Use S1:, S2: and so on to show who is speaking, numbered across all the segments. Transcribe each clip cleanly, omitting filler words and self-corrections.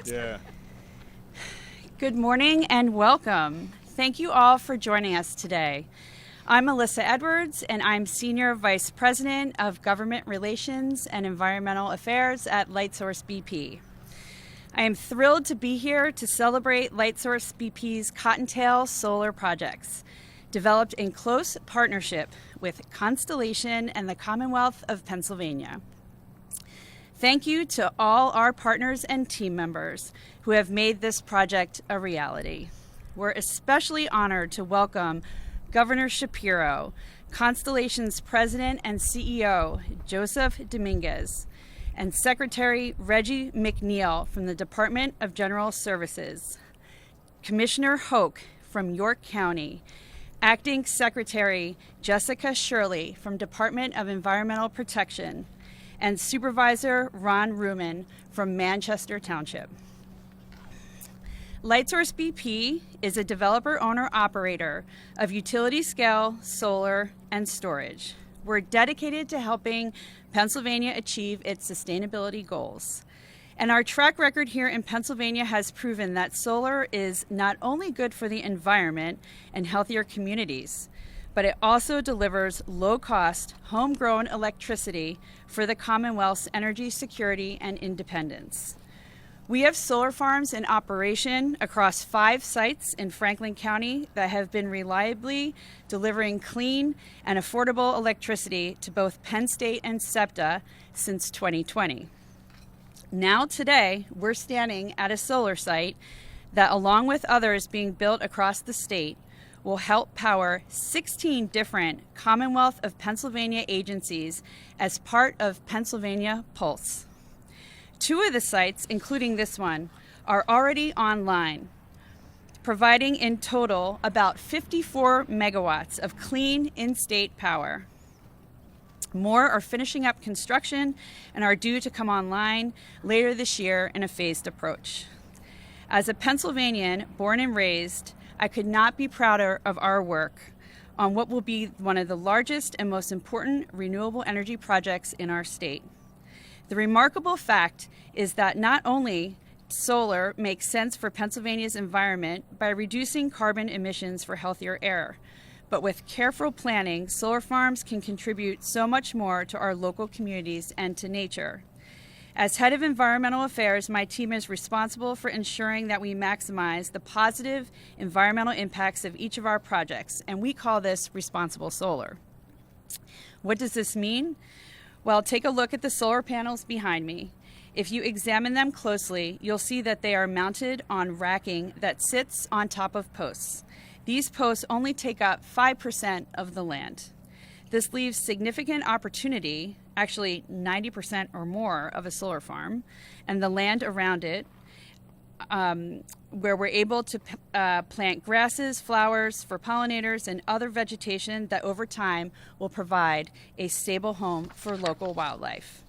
S1: Yeah.
S2: Good morning and welcome. Thank you all for joining us today. I'm Melissa Edwards, and I'm Senior Vice President of Government Relations and Environmental Affairs at Lightsource BP. I am thrilled to be here to celebrate Lightsource BP's Cottontail solar projects, developed in close partnership with Constellation and the Commonwealth of Pennsylvania. Thank you to all our partners and team members who have made this project a reality. We're especially honored to welcome Governor Shapiro, Constellation's President and CEO, Joseph Dominguez, and Secretary Reggie McNeil from the Department of General Services, Commissioner Hoke from York County, Acting Secretary Jessica Shirley from Department of Environmental Protection, and Supervisor Ron Ruman from Manchester Township. Lightsource BP is a developer, owner, operator of utility-scale solar and storage. We're dedicated to helping Pennsylvania achieve its sustainability goals. And our track record here in Pennsylvania has proven that solar is not only good for the environment and healthier communities, but it also delivers low-cost, homegrown electricity for the Commonwealth's energy security and independence. We have solar farms in operation across 5 sites in Franklin County that have been reliably delivering clean and affordable electricity to both Penn State and SEPTA since 2020. Now today, we're standing at a solar site that, along with others being built across the state, will help power 16 different Commonwealth of Pennsylvania agencies as part of Pennsylvania Pulse. 2 of the sites, including this one, are already online, providing in total about 54 megawatts of clean in-state power. More are finishing up construction and are due to come online later this year in a phased approach. As a Pennsylvanian born and raised, I could not be prouder of our work on what will be one of the largest and most important renewable energy projects in our state. The remarkable fact is that not only solar makes sense for Pennsylvania's environment by reducing carbon emissions for healthier air, but with careful planning, solar farms can contribute so much more to our local communities and to nature. As head of environmental affairs, my team is responsible for ensuring that we maximize the positive environmental impacts of each of our projects, and we call this responsible solar. What does this mean? Well, take a look at the solar panels behind me. If you examine them closely, you'll see that they are mounted on racking that sits on top of posts. These posts only take up 5% of the land. This leaves significant opportunity, actually 90% or more of a solar farm, and the land around it, where we're able to plant grasses, flowers for pollinators, and other vegetation that over time will provide a stable home for local wildlife.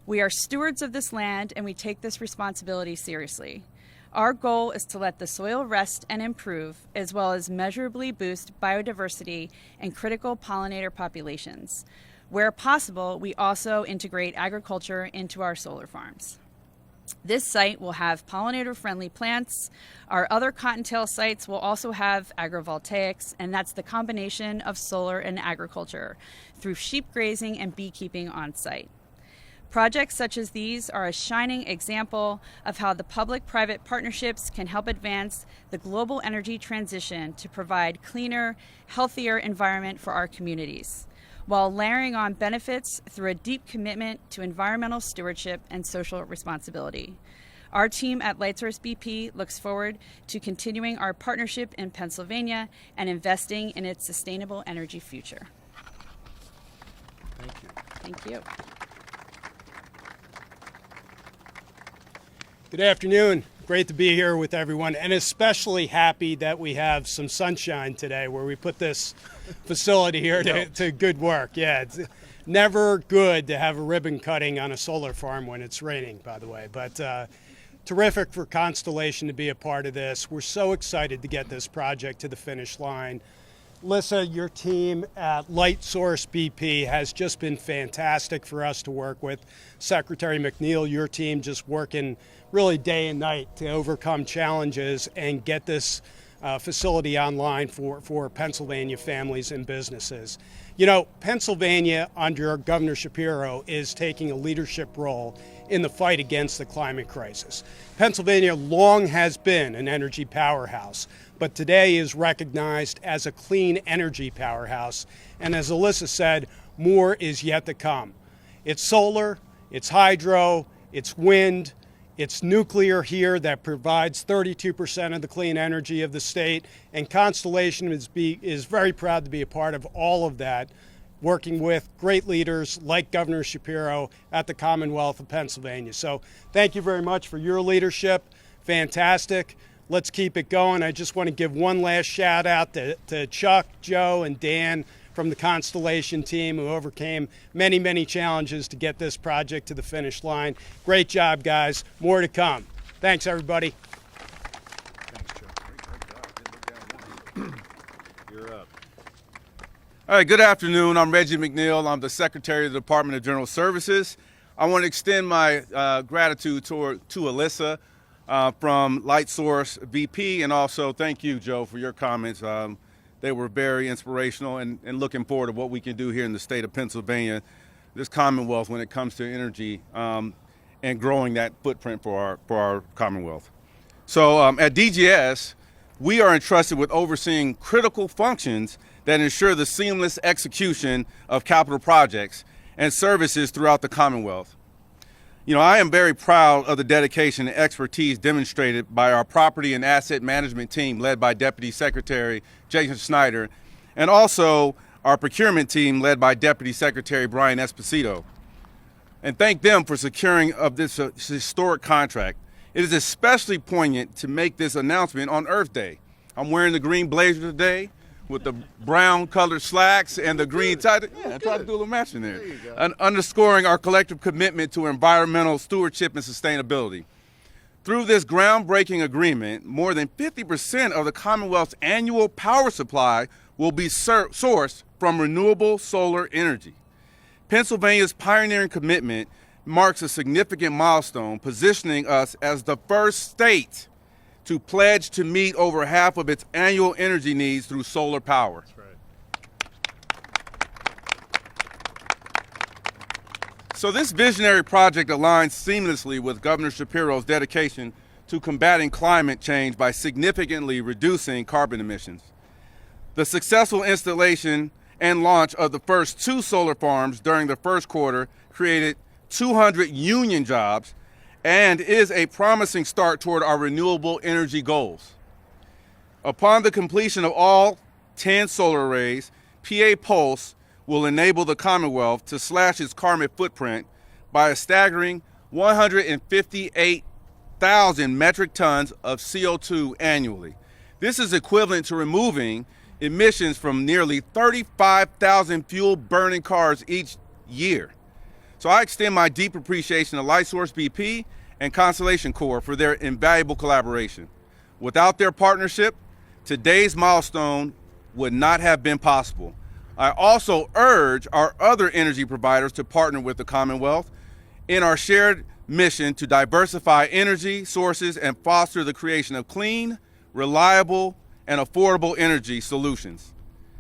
S2: We are stewards of this land, and we take this responsibility seriously. Our goal is to let the soil rest and improve, as well as measurably boost biodiversity and critical pollinator populations. Where possible, we also integrate agriculture into our solar farms. This site will have pollinator-friendly plants. Our other Cottontail sites will also have agrivoltaics, and that's the combination of solar and agriculture through sheep grazing and beekeeping on site. Projects such as these are a shining example of how the public-private partnerships can help advance the global energy transition to provide cleaner, healthier environment for our communities, while layering on benefits through a deep commitment to environmental stewardship and social responsibility. Our team at Lightsource BP looks forward to continuing our partnership in Pennsylvania and investing in its sustainable energy future.
S1: Thank you.
S2: Thank you.
S3: Good afternoon. Great to be here with everyone, and especially happy that we have some sunshine today where we put this facility here to good work. Yeah, it's never good to have a ribbon cutting on a solar farm when it's raining, by the way. But terrific for Constellation to be a part of this. We're so excited to get this project to the finish line. Lisa, your team at Light Source BP has just been fantastic for us to work with. Secretary McNeil, your team just working really day and night to overcome challenges and get this facility online for Pennsylvania families and businesses. You know, Pennsylvania under Governor Shapiro is taking a leadership role in the fight against the climate crisis. Pennsylvania long has been an energy powerhouse, but today is recognized as a clean energy powerhouse. And as Alyssa said, more is yet to come. It's solar, it's hydro, it's wind, it's nuclear here that provides 32% of the clean energy of the state. And Constellation is very proud to be a part of all of that, working with great leaders like Governor Shapiro at the Commonwealth of Pennsylvania. So thank you very much for your leadership. Fantastic. Let's keep it going. I just want to give one last shout out to Chuck, Joe, and Dan from the Constellation team who overcame many, many challenges to get this project to the finish line. Great job, guys. More to come. Thanks, everybody.
S1: Thanks, Chuck. Great job. You're up.
S4: All right, good afternoon. I'm Reggie McNeil. I'm the Secretary of the Department of General Services. I want to extend my gratitude to Alyssa from Light Source VP, and also thank you, Joe, for your comments. They were very inspirational and looking forward to what we can do here in the state of Pennsylvania, this Commonwealth, when it comes to energy and growing that footprint for our Commonwealth. So at DGS, we are entrusted with overseeing critical functions that ensure the seamless execution of capital projects and services throughout the Commonwealth. You know, I am very proud of the dedication and expertise demonstrated by our property and asset management team led by Deputy Secretary Jason Snyder, and also our procurement team led by Deputy Secretary Brian Esposito. And thank them for securing of this historic contract. It is especially poignant to make this announcement on Earth Day. I'm wearing the green blazer today with the brown colored slacks and the green tie. Yeah, I tried to do a little matching there. Underscoring our collective commitment to environmental stewardship and sustainability. Through this groundbreaking agreement, more than 50% of the Commonwealth's annual power supply will be sourced from renewable solar energy. Pennsylvania's pioneering commitment marks a significant milestone, positioning us as the first state to pledge to meet over half of its annual energy needs through solar power.
S1: That's right.
S4: So this visionary project aligns seamlessly with Governor Shapiro's dedication to combating climate change by significantly reducing carbon emissions. The successful installation and launch of the first 2 solar farms during the first quarter created 200 union jobs and is a promising start toward our renewable energy goals. Upon the completion of all 10 solar arrays, PA Pulse will enable the Commonwealth to slash its carbon footprint by a staggering 158,000 metric tons of CO2 annually. This is equivalent to removing emissions from nearly 35,000 fuel-burning cars each year. So I extend my deep appreciation to Light Source BP and Constellation Corps for their invaluable collaboration. Without their partnership, today's milestone would not have been possible. I also urge our other energy providers to partner with the Commonwealth in our shared mission to diversify energy sources and foster the creation of clean, reliable, and affordable energy solutions.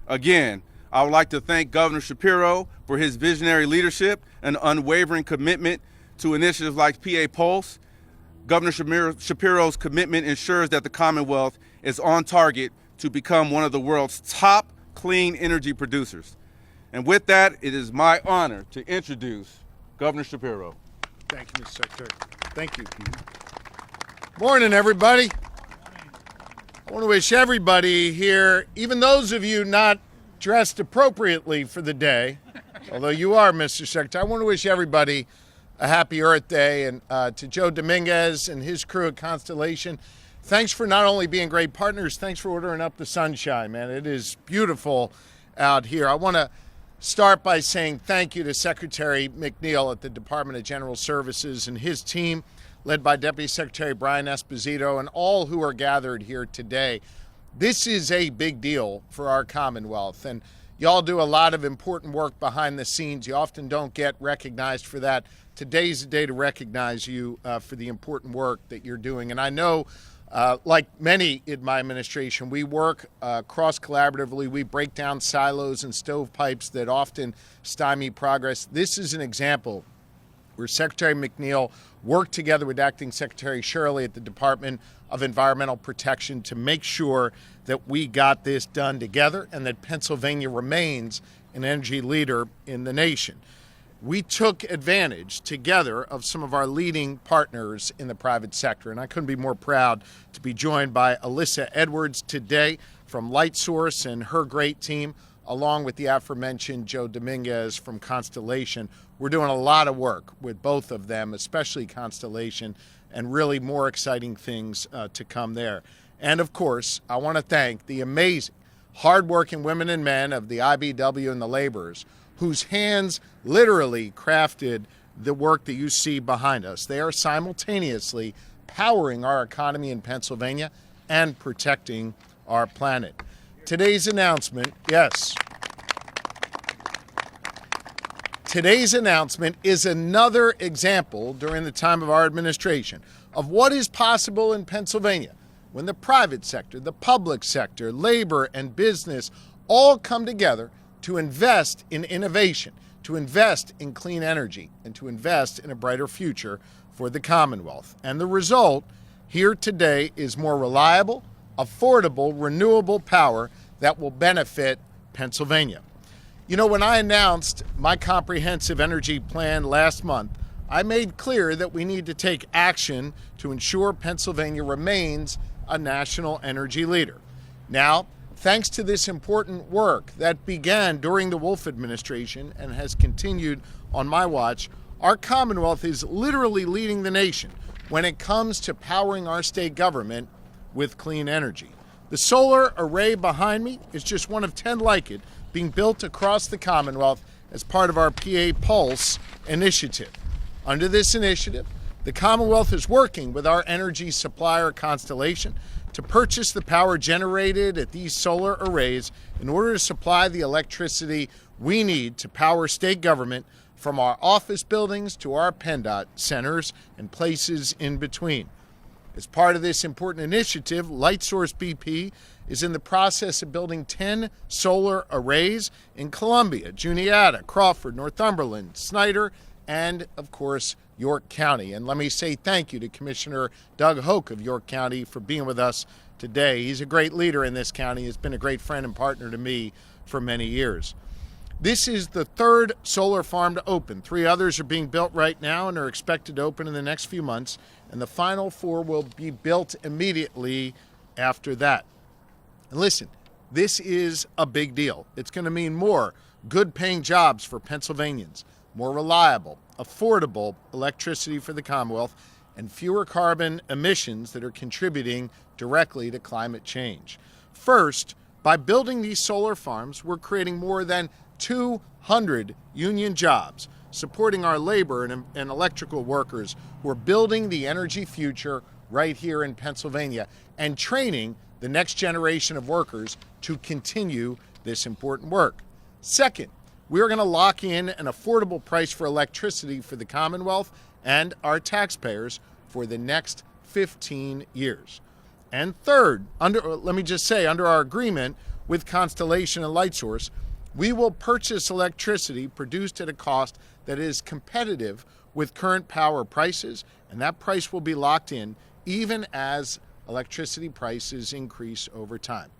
S4: Again, I would like to thank Governor Shapiro for his visionary leadership and unwavering commitment to initiatives like PA Pulse. Governor Shapiro's commitment ensures that the Commonwealth is on target to become one of the world's top clean energy producers. And with that, it is my honor to introduce Governor Shapiro.
S1: Thank you, Mr. Secretary. Thank you. Morning, everybody. I want to wish everybody here, even those of you not dressed appropriately for the day, although you are, Mr. Secretary, I want to wish everybody a happy Earth Day. And to Joe Dominguez and his crew at Constellation, thanks for not only being great partners, thanks for ordering up the sunshine, man. It is beautiful out here. I want to start by saying thank you to Secretary McNeil at the Department of General Services and his team, led by Deputy Secretary Brian Esposito, and all who are gathered here today. This is a big deal for our Commonwealth, and y'all do a lot of important work behind the scenes. You often don't get recognized for that. Today's the day to recognize you for the important work that you're doing. And I know, like many in my administration, we work cross-collaboratively. We break down silos and stovepipes that often stymie progress. This is an example where Secretary McNeil worked together with Acting Secretary Shirley at the Department of Environmental Protection to make sure that we got this done together and that Pennsylvania remains an energy leader in the nation. We took advantage together of some of our leading partners in the private sector, and I couldn't be more proud to be joined by Alyssa Edwards today from LightSource and her great team, along with the aforementioned Joe Dominguez from Constellation. We're doing a lot of work with both of them, especially Constellation, and really more exciting things to come there. And of course, I want to thank the amazing, hardworking women and men of the IBEW and the laborers, whose hands literally crafted the work that you see behind us. They are simultaneously powering our economy in Pennsylvania and protecting our planet. Today's announcement, Today's announcement is another example during the time of our administration of what is possible in Pennsylvania when the private sector, the public sector, labor, and business all come together to invest in innovation, to invest in clean energy, and to invest in a brighter future for the Commonwealth. And the result here today is more reliable, affordable, renewable power that will benefit Pennsylvania. You know, when I announced my comprehensive energy plan last month, I made clear that we need to take action to ensure Pennsylvania remains a national energy leader. Now, thanks to this important work that began during the Wolf administration and has continued on my watch, our Commonwealth is literally leading the nation when it comes to powering our state government with clean energy. The solar array behind me is just one of 10 like it being built across the Commonwealth as part of our PA Pulse initiative. Under this initiative, the Commonwealth is working with our energy supplier Constellation to purchase the power generated at these solar arrays in order to supply the electricity we need to power state government from our office buildings to our PennDOT centers and places in between. As part of this important initiative, LightSource BP is in the process of building 10 solar arrays in Columbia, Juniata, Crawford, Northumberland, Snyder, and, of course, York County. And let me say thank you to Commissioner Doug Hoke of York County for being with us today. He's a great leader in this county. He's been a great friend and partner to me for many years. This is the third solar farm to open. 3 others are being built right now and are expected to open in the next few months, and the final 4 will be built immediately after that. And listen, this is a big deal. It's going to mean more good-paying jobs for Pennsylvanians, more reliable, affordable electricity for the Commonwealth, and fewer carbon emissions that are contributing directly to climate change. First, by building these solar farms, we're creating more than 200 union jobs, supporting our labor and electrical workers who are building the energy future right here in Pennsylvania and training the next generation of workers to continue this important work. Second, we are going to lock in an affordable price for electricity for the Commonwealth and our taxpayers for the next 15 years. And third, under our agreement with Constellation and LightSource, we will purchase electricity produced at a cost that is competitive with current power prices, and that price will be locked in even as electricity prices increase over time.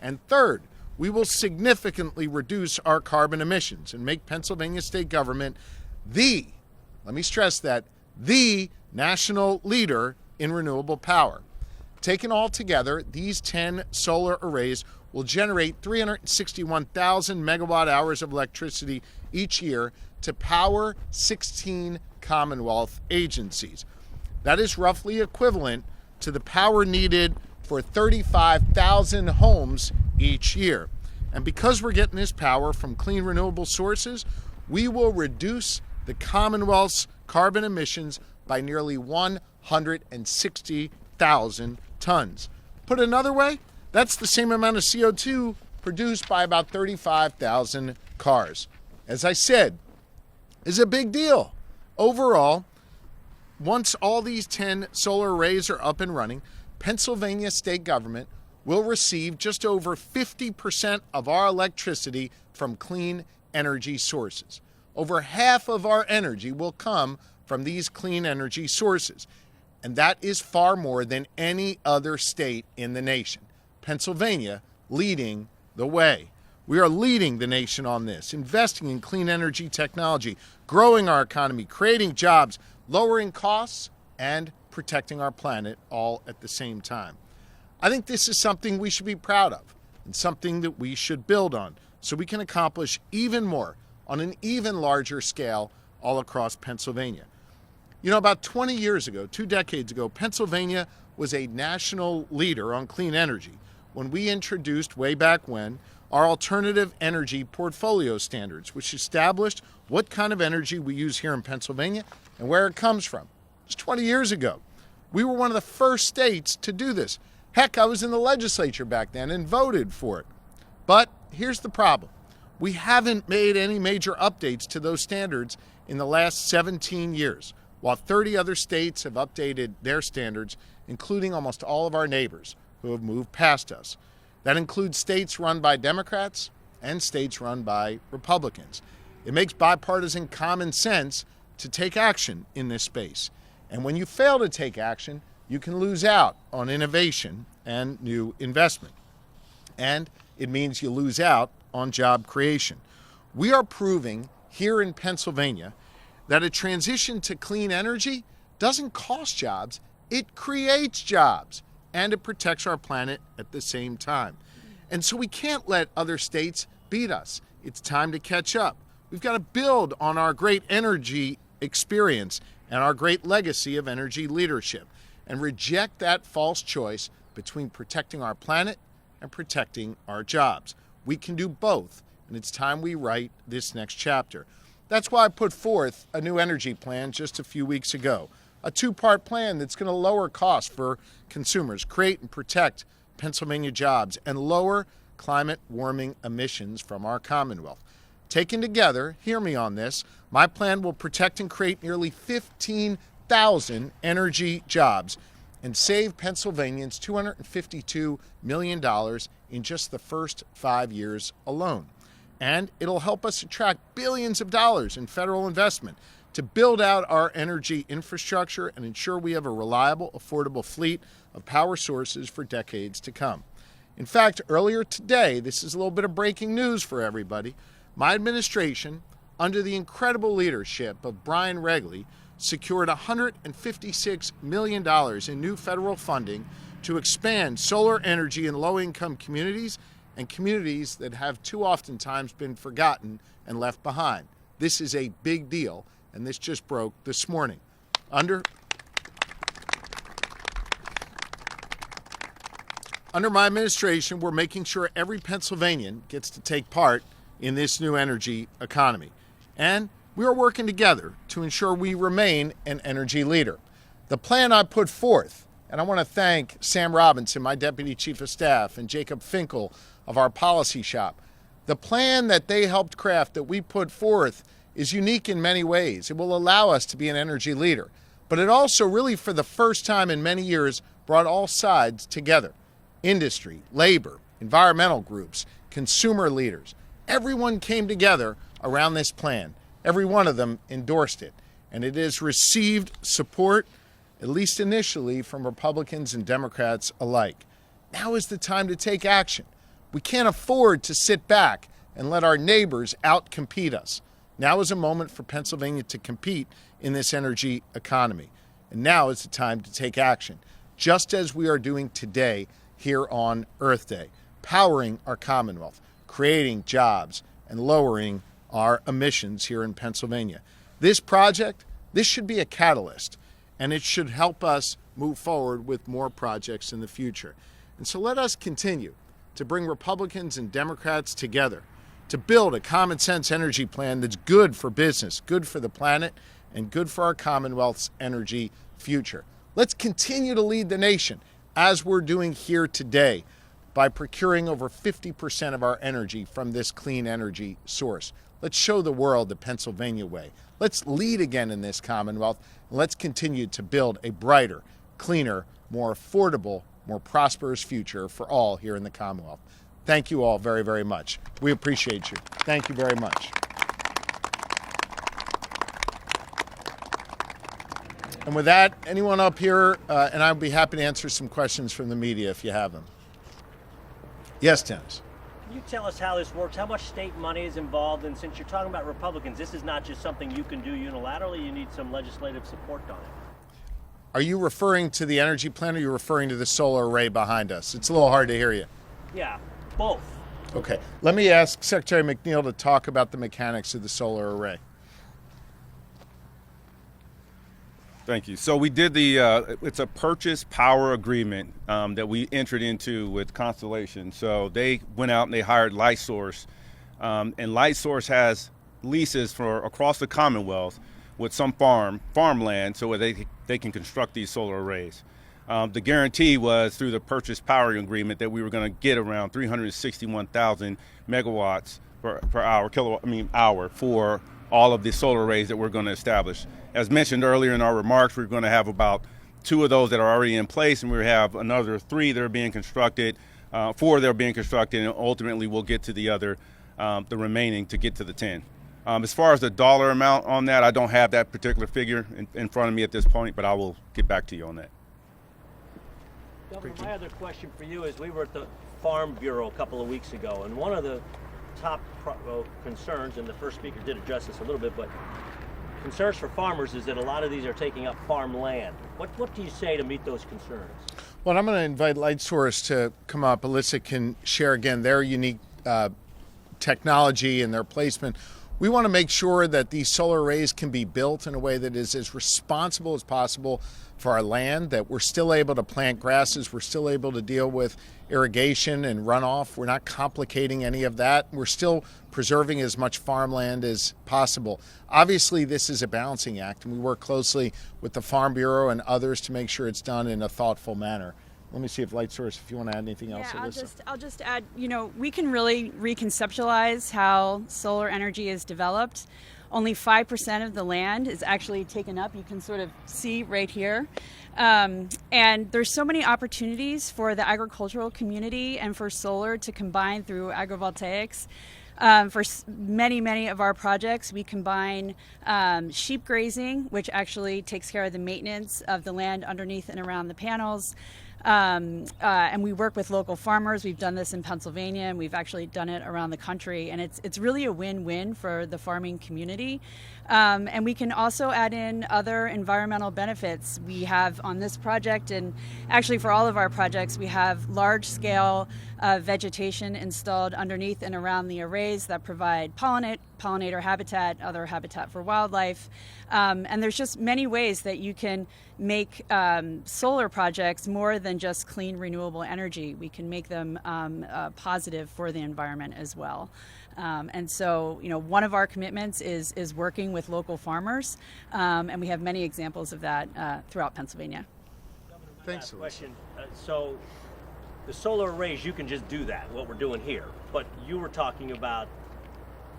S1: And third, we will significantly reduce our carbon emissions and make Pennsylvania state government the national leader in renewable power. Taken all together, these 10 solar arrays will generate 361,000 megawatt hours of electricity each year to power 16 Commonwealth agencies. That is roughly equivalent to the power needed for 35,000 homes each year. And because we're getting this power from clean renewable sources, we will reduce the Commonwealth's carbon emissions by nearly 160,000 tons. Put another way, That's the same amount of CO2 produced by about 35,000 cars. As I said, is a big deal. Overall, once all these 10 solar arrays are up and running, Pennsylvania state government will receive just over 50% of our electricity from clean energy sources. Over half of our energy will come from these clean energy sources, and that is far more than any other state in the nation. Pennsylvania leading the way. We are leading the nation on this, investing in clean energy technology, growing our economy, creating jobs, lowering costs, and protecting our planet all at the same time. I think this is something we should be proud of and something that we should build on so we can accomplish even more on an even larger scale all across Pennsylvania. You know, about 20 years ago, 2 decades ago, Pennsylvania was a national leader on clean energy when we introduced, way back when, our alternative energy portfolio standards, which established what kind of energy we use here in Pennsylvania and where it comes from. Just 20 years ago. We were one of the first states to do this. Heck, I was in the legislature back then and voted for it. But here's the problem. We haven't made any major updates to those standards in the last 17 years, while 30 other states have updated their standards, including almost all of our neighbors who have moved past us. That includes states run by Democrats and states run by Republicans. It makes bipartisan common sense to take action in this space. And when you fail to take action, you can lose out on innovation and new investment. And it means you lose out on job creation. We are proving here in Pennsylvania that a transition to clean energy doesn't cost jobs, it creates jobs, and it protects our planet at the same time. And so we can't let other states beat us. It's time to catch up. We've got to build on our great energy experience and our great legacy of energy leadership and reject that false choice between protecting our planet and protecting our jobs. We can do both, and it's time we write this next chapter. That's why I put forth a new energy plan just a few weeks ago, a 2-part plan that's going to lower costs for consumers, create and protect Pennsylvania jobs, and lower climate warming emissions from our Commonwealth. Taken together, hear me on this, my plan will protect and create nearly 15,000 energy jobs and save Pennsylvanians $252 million in just the first 5 years alone. And it'll help us attract billions of dollars in federal investment to build out our energy infrastructure and ensure we have a reliable, affordable fleet of power sources for decades to come. In fact, earlier today, this is a little bit of breaking news for everybody, my administration, under the incredible leadership of Brian Regley, secured $156 million in new federal funding to expand solar energy in low-income communities and communities that have too oftentimes been forgotten and left behind. This is a big deal, and this just broke this morning. Under my administration, we're making sure every Pennsylvanian gets to take part in this new energy economy. And we are working together to ensure we remain an energy leader. The plan I put forth, and I want to thank Sam Robinson, my Deputy Chief of Staff, and Jacob Finkel of our policy shop. The plan that they helped craft, that we put forth, is unique in many ways. It will allow us to be an energy leader. But it also really, for the first time in many years, brought all sides together. Industry, labor, environmental groups, consumer leaders. Everyone came together around this plan. Every one of them endorsed it. And it has received support, at least initially, from Republicans and Democrats alike. Now is the time to take action. We can't afford to sit back and let our neighbors outcompete us. Now is a moment for Pennsylvania to compete in this energy economy. And now is the time to take action, just as we are doing today here on Earth Day, powering our Commonwealth, creating jobs, and lowering our emissions here in Pennsylvania. This project, this should be a catalyst, and it should help us move forward with more projects in the future. And so let us continue to bring Republicans and Democrats together to build a common sense energy plan that's good for business, good for the planet, and good for our Commonwealth's energy future. Let's continue to lead the nation as we're doing here today, by procuring over 50% of our energy from this clean energy source. Let's show the world the Pennsylvania way. Let's lead again in this Commonwealth, and let's continue to build a brighter, cleaner, more affordable, more prosperous future for all here in the Commonwealth. Thank you all very, very much. We appreciate you. Thank you very much. And with that, anyone up here, and I'd be happy to answer some questions from the media if you have them. Yes, Dennis.
S5: Can you tell us how this works? How much state money is involved? And since you're talking about Republicans, this is not just something you can do unilaterally. You need some legislative support on it.
S1: Are you referring to the energy plan, or are you referring to the solar array behind us? It's a little hard to hear you.
S5: Yeah, both.
S1: Okay. Let me ask Secretary McNeil to talk about the mechanics of the solar array.
S4: Thank you. So we did it's a purchase power agreement that we entered into with Constellation. So they went out and they hired LightSource, and LightSource has leases for across the Commonwealth with some farmland so they can construct these solar arrays. The guarantee was through the purchase power agreement that we were going to get around 361,000 megawatts per hour for all of the solar arrays that we're going to establish. As mentioned earlier in our remarks, we're going to have about 2 of those that are already in place, and we have another 3 that are being constructed, 4 that are being constructed, and ultimately we'll get to the remaining to get to the 10. As far as the dollar amount on that, I don't have that particular figure in front of me at this point, but I will get back to you on that.
S5: Governor, my other question for you is we were at the Farm Bureau a couple of weeks ago, and one of the top concerns, and the first speaker did address this a little bit, but concerns for farmers is that a lot of these are taking up farmland. What do you say to meet those concerns?
S1: Well, I'm going to invite LightSource to come up. Alyssa can share again their unique technology and their placement. We want to make sure that these solar arrays can be built in a way that is as responsible as possible for our land, that we're still able to plant grasses, we're still able to deal with irrigation and runoff. We're not complicating any of that. We're still preserving as much farmland as possible. Obviously, this is a balancing act, and we work closely with the Farm Bureau and others to make sure it's done in a thoughtful manner. Let me see if LightSource, if you want to add anything else.
S2: Yeah, I'll just add, we can really reconceptualize how solar energy is developed. Only 5% of the land is actually taken up. You can sort of see right here. And there's so many opportunities for the agricultural community and for solar to combine through agrivoltaics. For many of our projects, we combine sheep grazing, which actually takes care of the maintenance of the land underneath and around the panels. And we work with local farmers. We've done this in Pennsylvania, and we've actually done it around the country. And it's really a win-win for the farming community. And we can also add in other environmental benefits. We have on this project, and actually for all of our projects, we have large-scale vegetation installed underneath and around the arrays that provide pollinator habitat, other habitat for wildlife. And there's just many ways that you can make solar projects more than just clean renewable energy. We can make them positive for the environment as well. And so, one of our commitments is working with local farmers, and we have many examples of that throughout Pennsylvania.
S1: Thanks, Alyssa.
S5: Question. So the solar arrays, you can just do that, what we're doing here. But you were talking about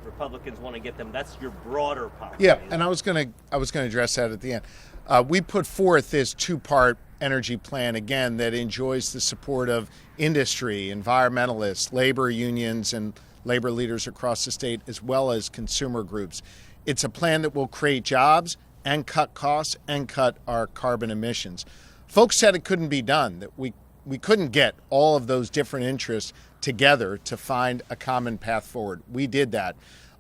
S5: Republicans want to get them. That's your broader policy.
S1: Yeah, and I was going to address that at the end. We put forth this 2-part energy plan, again, that enjoys the support of industry, environmentalists, labor unions, and labor leaders across the state, as well as consumer groups. It's a plan that will create jobs and cut costs and cut our carbon emissions. Folks said it couldn't be done, that we couldn't get all of those different interests together to find a common path forward. We did that.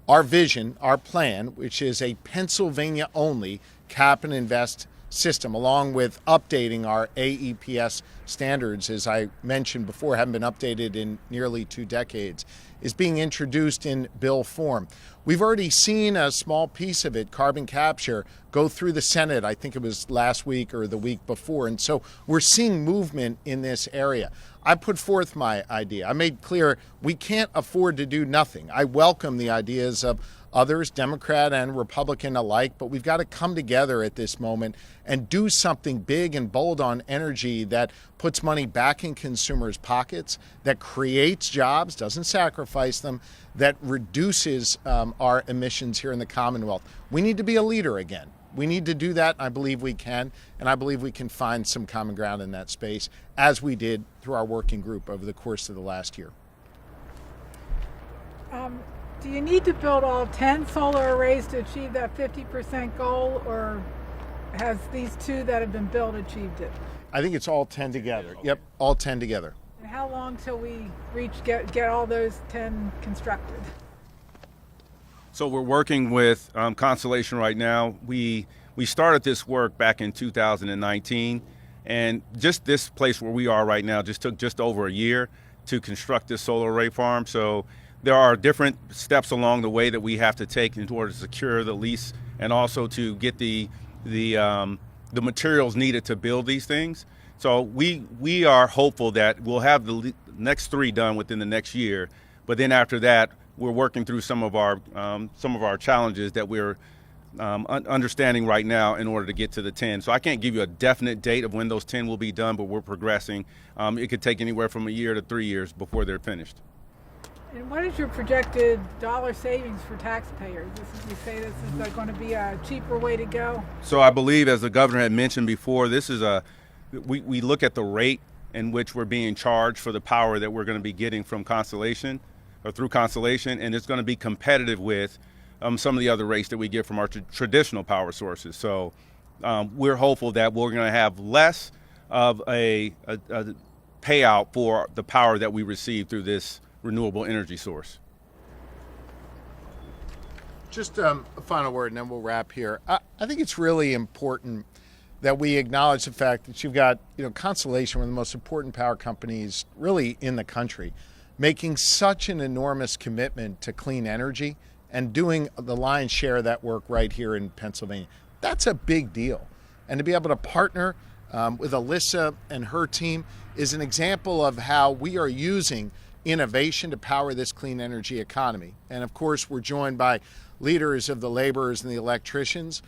S1: Our vision, our plan, which is a Pennsylvania-only cap and invest system, along with updating our AEPS standards, as I mentioned before, haven't been updated in nearly 2 decades, is being introduced in bill form. We've already seen a small piece of it, carbon capture, go through the Senate. I think it was last week or the week before. And so we're seeing movement in this area. I put forth my idea. I made clear we can't afford to do nothing. I welcome the ideas of others, Democrat and Republican alike, but we've got to come together at this moment and do something big and bold on energy that puts money back in consumers' pockets, that creates jobs, doesn't sacrifice them, that reduces our emissions here in the Commonwealth. We need to be a leader again. We need to do that. I believe we can, and I believe we can find some common ground in that space, as we did through our working group over the course of the last year.
S6: Do you need to build all 10 solar arrays to achieve that 50% goal, or has these 2 that have been built achieved it?
S1: I think it's all 10 together. Yep, all 10 together.
S6: And how long till we get all those 10 constructed?
S4: So we're working with Constellation right now. We started this work back in 2019, and just this place where we are right now just took just over a year to construct this solar array farm. So there are different steps along the way that we have to take in order to secure the lease and also to get the materials needed to build these things. So we are hopeful that we'll have the next 3 done within the next year, but then after that, we're working through some of our challenges that we're understanding right now in order to get to the 10. So I can't give you a definite date of when those 10 will be done, but we're progressing. It could take anywhere from a year to 3 years before they're finished.
S6: And what is your projected dollar savings for taxpayers? You say this is going to be a cheaper way to go?
S4: So I believe, as the governor had mentioned before, this is we look at the rate in which we're being charged for the power that we're going to be getting from Constellation, or through Constellation, and it's going to be competitive with some of the other rates that we get from our traditional power sources. So we're hopeful that we're going to have less of a payout for the power that we receive through this renewable energy source.
S1: Just a final word, and then we'll wrap here. I think it's really important that we acknowledge the fact that you've got, Constellation, one of the most important power companies really in the country, making such an enormous commitment to clean energy and doing the lion's share of that work right here in Pennsylvania. That's a big deal. And to be able to partner with Alyssa and her team is an example of how we are using innovation to power this clean energy economy. And of course, we're joined by leaders of the laborers and the electricians.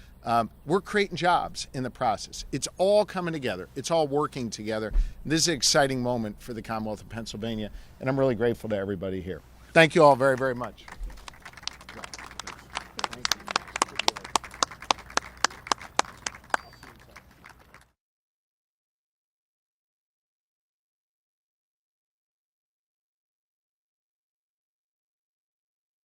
S1: We're creating jobs in the process. It's all coming together. It's all working together. This is an exciting moment for the Commonwealth of Pennsylvania, and I'm really grateful to everybody here. Thank you all very, very much.